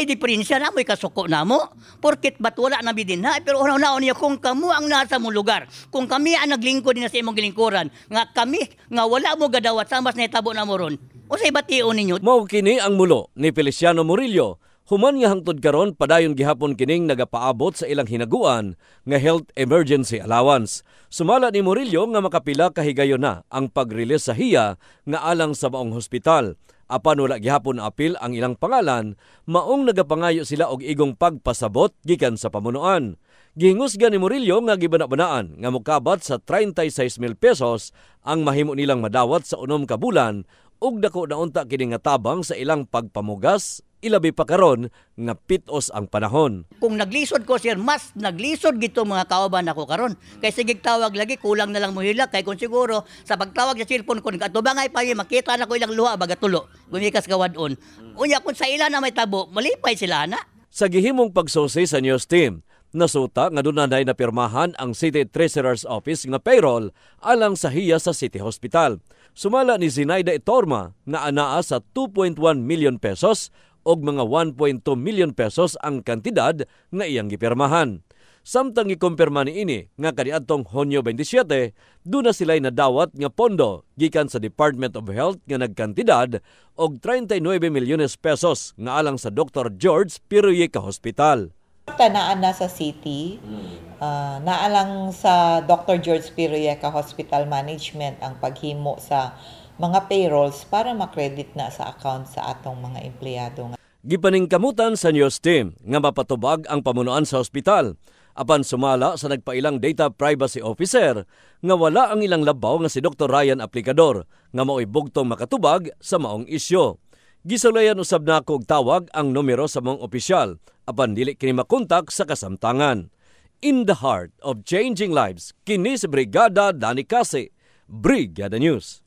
may diferensya na mo'y kasuko na mo. Porkit ba't wala na bidin na. Pero una niya kung kamo ang nasa mong lugar. Kung kami ang naglingkod din na sa imong gilingkuran. Nga kami, nga wala mo gadawat sa mas naitabo na mo ron. O sa ibation ninyo. Mao kini ang mulo ni Feliciano Murillo. Human nga hangtod karon padayon gihapon kining nagapaabot sa ilang hinaguan nga health emergency allowance. Sumala ni Murillo nga makapila ka higayon na ang pag-release sa hiya nga alang sa maong hospital. Apan wala gihapon apil ang ilang pangalan, maong nagapangayo sila og igong pagpasabot gikan sa pamunuan. Gihingusga ni Murillo nga gibana-banaan nga mokabat sa 36,000 pesos ang mahimo nilang madawat sa 6 ka bulan ug dako na unta kini nga tabang sa ilang pagpamugas. Ilabi pa karon nga pitos ang panahon. Kung naglisod ko sir, mas naglisod gito mga kauban ako karon. Kay sige tawag lagi kulang na lang mo hila kay kung siguro sa pagtawag sa cellphone ko katubangay pa makita na ko ilang luha baga tulo. Gumikas kawadon. Unya kun sa ila na may tabo, malipay sila na. Sa gihimong pagsusi sa news team, nasuta nga dunay napirmahan ang City Treasurer's Office nga payroll alang sa hiya sa City Hospital. Sumala ni Zinaida Itorma na anaa sa 2.1 million pesos og mga 1.2 million pesos ang kantidad nga iyang gipirmahan. Samtang gikumpirma niini nga kaniadtong Hunyo 27, duna sila'y nadawat nga pondo gikan sa Department of Health nga nagkantidad og 39 milyones pesos nga alang sa Dr. George Piroyeca Hospital. Tanaan na sa city, naalang sa Dr. George Piroyeca Hospital Management ang paghimo sa mga payrolls para makredit na sa account sa atong mga empleyado. Gipaningkamutan sa news team nga mapatubag ang pamunuan sa ospital. Apan sumala sa nagpailang data privacy officer nga wala ang ilang labaw nga si Dr. Ryan Aplicador nga mao'y bugtong makatubag sa maong isyo. Gisulayan usab na og tawag ang numero sa maong opisyal apan dili kini makontak sa kasamtangan. In the heart of changing lives, kini si Brigada Dani Case, Brigada News.